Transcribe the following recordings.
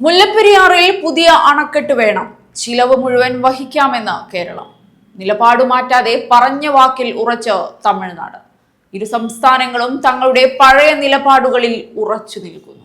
മുല്ലപ്പെരിയാറിൽ പുതിയ അണക്കെട്ട് വേണം, ചിലവ് മുഴുവൻ വഹിക്കാമെന്ന് കേരളം. നിലപാട് മാറ്റാതെ പറഞ്ഞ വാക്കിൽ ഉറച്ച് തമിഴ്നാട്. ഇരു സംസ്ഥാനങ്ങളും തങ്ങളുടെ പഴയ നിലപാടുകളിൽ ഉറച്ചു നിൽക്കുന്നു.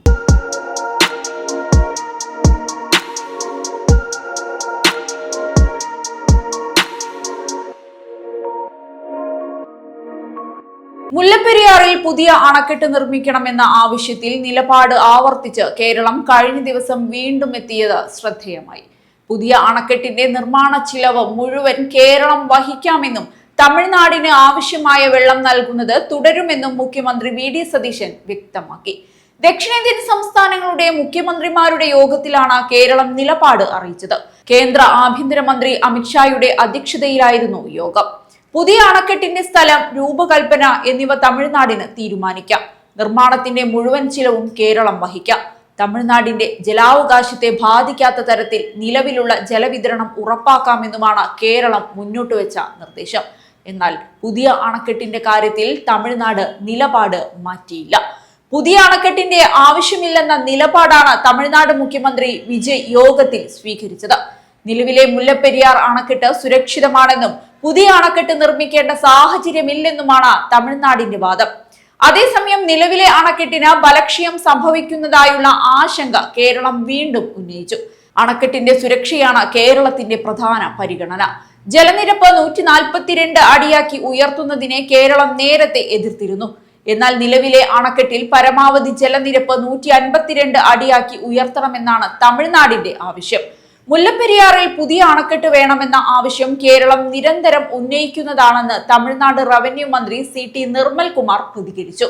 മുല്ലപ്പെരിയാറിൽ പുതിയ അണക്കെട്ട് നിർമ്മിക്കണമെന്ന ആവശ്യത്തിൽ നിലപാട് ആവർത്തിച്ച് കേരളം കഴിഞ്ഞ ദിവസം വീണ്ടും എത്തിയത് ശ്രദ്ധേയമായി. പുതിയ അണക്കെട്ടിന്റെ നിർമ്മാണ ചിലവ് മുഴുവൻ കേരളം വഹിക്കാമെന്നും തമിഴ്നാടിന് ആവശ്യമായ വെള്ളം നൽകുന്നത് തുടരുമെന്നും മുഖ്യമന്ത്രി വി.ഡി. സതീശൻ വ്യക്തമാക്കി. ദക്ഷിണേന്ത്യൻ സംസ്ഥാനങ്ങളുടെ മുഖ്യമന്ത്രിമാരുടെ യോഗത്തിലാണ് കേരളം നിലപാട് അറിയിച്ചത്. കേന്ദ്ര ആഭ്യന്തരമന്ത്രി അമിത്ഷായുടെ അധ്യക്ഷതയിലായിരുന്നു യോഗം. പുതിയ അണക്കെട്ടിന്റെ സ്ഥലം, രൂപകൽപ്പന എന്നിവ തമിഴ്നാടിന് തീരുമാനിക്കാം. നിർമ്മാണത്തിന്റെ മുഴുവൻ ചിലവും കേരളം വഹിക്കാം. തമിഴ്നാടിന്റെ ജലാവകാശത്തെ ബാധിക്കാത്ത തരത്തിൽ നിലവിലുള്ള ജലവിതരണം ഉറപ്പാക്കാമെന്നുമാണ് കേരളം മുന്നോട്ട് വെച്ച നിർദ്ദേശം. എന്നാൽ പുതിയ അണക്കെട്ടിന്റെ കാര്യത്തിൽ തമിഴ്നാട് നിലപാട് മാറ്റിയില്ല. പുതിയ അണക്കെട്ടിന്റെ ആവശ്യമില്ലെന്ന നിലപാടാണ് തമിഴ്നാട് മുഖ്യമന്ത്രി വിജയ് യോഗത്തിൽ സ്വീകരിച്ചത്. നിലവിലെ മുല്ലപ്പെരിയാർ അണക്കെട്ട് സുരക്ഷിതമാണെന്നും പുതിയ അണക്കെട്ട് നിർമ്മിക്കേണ്ട സാഹചര്യമില്ലെന്നുമാണ് തമിഴ്നാടിന്റെ വാദം. അതേസമയം നിലവിലെ അണക്കെട്ടിന് ബലക്ഷയം സംഭവിക്കുന്നതായുള്ള ആശങ്ക കേരളം വീണ്ടും ഉന്നയിച്ചു. അണക്കെട്ടിന്റെ സുരക്ഷയാണ് കേരളത്തിന്റെ പ്രധാന പരിഗണന. ജലനിരപ്പ് 142 അടിയാക്കി ഉയർത്തുന്നതിനെ കേരളം നേരത്തെ എതിർത്തിരുന്നു. എന്നാൽ നിലവിലെ അണക്കെട്ടിൽ പരമാവധി ജലനിരപ്പ് 152 അടിയാക്കി ഉയർത്തണമെന്നാണ് തമിഴ്നാടിന്റെ ആവശ്യം. മുല്ലപ്പെരിയാറിൽ പുതിയ അണക്കെട്ട് വേണമെന്ന ആവശ്യം കേരളം നിരന്തരം ഉന്നയിക്കുന്നതാണെന്ന് തമിഴ്നാട് റവന്യൂ മന്ത്രി CT നിർമ്മൽ കുമാർ പ്രതികരിച്ചു.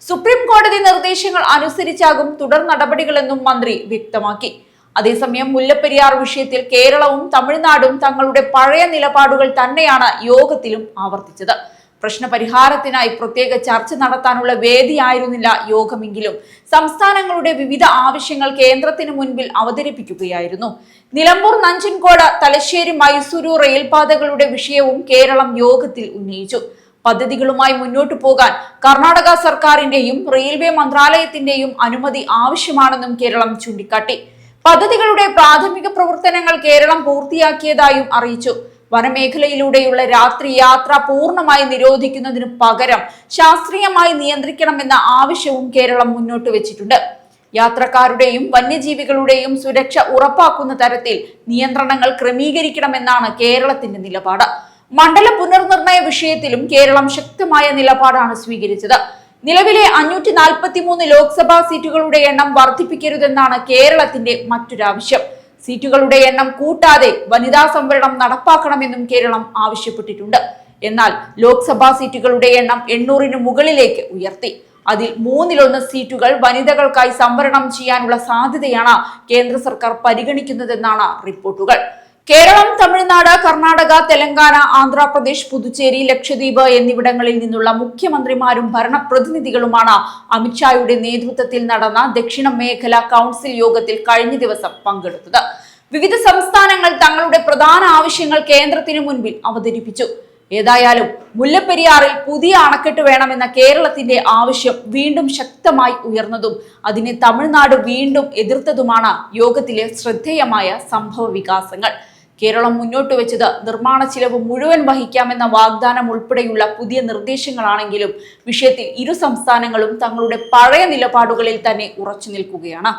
സുപ്രീം കോടതി നിർദ്ദേശങ്ങൾ അനുസരിച്ചാകും തുടർ നടപടികളെന്നും മന്ത്രി വ്യക്തമാക്കി. അതേസമയം മുല്ലപ്പെരിയാർ വിഷയത്തിൽ കേരളവും തമിഴ്നാടും തങ്ങളുടെ പഴയ നിലപാടുകൾ തന്നെയാണ് യോഗത്തിലും ആവർത്തിച്ചത്. പ്രശ്നപരിഹാരത്തിനായി പ്രത്യേക ചർച്ച നടത്താനുള്ള വേദിയായിരുന്നില്ല യോഗമെങ്കിലും സംസ്ഥാനങ്ങളുടെ വിവിധ ആവശ്യങ്ങൾ കേന്ദ്രത്തിന് മുൻപിൽ അവതരിപ്പിക്കുകയായിരുന്നു. നിലമ്പൂർ, നഞ്ചൻകോട്, തലശ്ശേരി, മൈസൂരു റെയിൽപാതകളുടെ വിഷയവും കേരളം യോഗത്തിൽ ഉന്നയിച്ചു. പദ്ധതികളുമായി മുന്നോട്ടു പോകാൻ കർണാടക സർക്കാരിന്റെയും റെയിൽവേ മന്ത്രാലയത്തിന്റെയും അനുമതി ആവശ്യമാണെന്നും കേരളം ചൂണ്ടിക്കാട്ടി. പദ്ധതികളുടെ പ്രാഥമിക പ്രവർത്തനങ്ങൾ കേരളം പൂർത്തിയാക്കിയതായും അറിയിച്ചു. വനമേഖലയിലൂടെയുള്ള രാത്രി യാത്ര പൂർണ്ണമായി നിരോധിക്കുന്നതിനു പകരം ശാസ്ത്രീയമായി നിയന്ത്രിക്കണമെന്ന ആവശ്യവും കേരളം മുന്നോട്ട് വെച്ചിട്ടുണ്ട്. യാത്രക്കാരുടെയും വന്യജീവികളുടെയും സുരക്ഷ ഉറപ്പാക്കുന്ന തരത്തിൽ നിയന്ത്രണങ്ങൾ ക്രമീകരിക്കണമെന്നാണ് കേരളത്തിന്റെ നിലപാട്. മണ്ഡല പുനർനിർണയ വിഷയത്തിലും കേരളം ശക്തമായ നിലപാടാണ് സ്വീകരിച്ചത്. നിലവിലെ 543 ലോക്സഭാ സീറ്റുകളുടെ എണ്ണം വർദ്ധിപ്പിക്കരുതെന്നാണ് കേരളത്തിന്റെ മറ്റൊരാവശ്യം. സീറ്റുകളുടെ എണ്ണം കൂട്ടാതെ വനിതാ സംവരണം നടപ്പാക്കണമെന്നും കേരളം ആവശ്യപ്പെട്ടിട്ടുണ്ട്. എന്നാൽ ലോക്സഭാ സീറ്റുകളുടെ എണ്ണം 800-ന് മുകളിലേക്ക് ഉയർത്തി. അതിൽ 1/3 സീറ്റുകൾ വനിതകൾക്കായി സംവരണം ചെയ്യാനുള്ള സാധ്യതയാണ് കേന്ദ്ര സർക്കാർ പരിഗണിക്കുന്നതെന്നാണ് റിപ്പോർട്ടുകൾ. കേരളം, തമിഴ്നാട്, കർണാടക, തെലങ്കാന, ആന്ധ്രാപ്രദേശ്, പുതുച്ചേരി, ലക്ഷദ്വീപ് എന്നിവിടങ്ങളിൽ നിന്നുള്ള മുഖ്യമന്ത്രിമാരും ഭരണപ്രതിനിധികളുമാണ് അമിത്ഷായുടെ നേതൃത്വത്തിൽ നടന്ന ദക്ഷിണ മേഖല കൗൺസിൽ യോഗത്തിൽ കഴിഞ്ഞ ദിവസം പങ്കെടുത്തത്. വിവിധ സംസ്ഥാനങ്ങൾ തങ്ങളുടെ പ്രധാന ആവശ്യങ്ങൾ കേന്ദ്രത്തിന് മുൻപിൽ അവതരിപ്പിച്ചു. ഏതായാലും മുല്ലപ്പെരിയാറിൽ പുതിയ അണക്കെട്ട് വേണമെന്ന കേരളത്തിന്റെ ആവശ്യം വീണ്ടും ശക്തമായി ഉയർന്നതും അതിനെ തമിഴ്നാട് വീണ്ടും എതിർത്തതുമാണ് യോഗത്തിലെ ശ്രദ്ധേയമായ സംഭവ വികാസങ്ങൾ. കേരളം മുന്നോട്ട് വെച്ചത് നിർമ്മാണ ചിലവ് മുഴുവൻ വഹിക്കാമെന്ന വാഗ്ദാനം ഉൾപ്പെടെയുള്ള പുതിയ നിർദ്ദേശങ്ങളാണെങ്കിലും വിഷയത്തിൽ ഇരു സംസ്ഥാനങ്ങളും തങ്ങളുടെ പഴയ നിലപാടുകളിൽ തന്നെ ഉറച്ചു നിൽക്കുകയാണ്.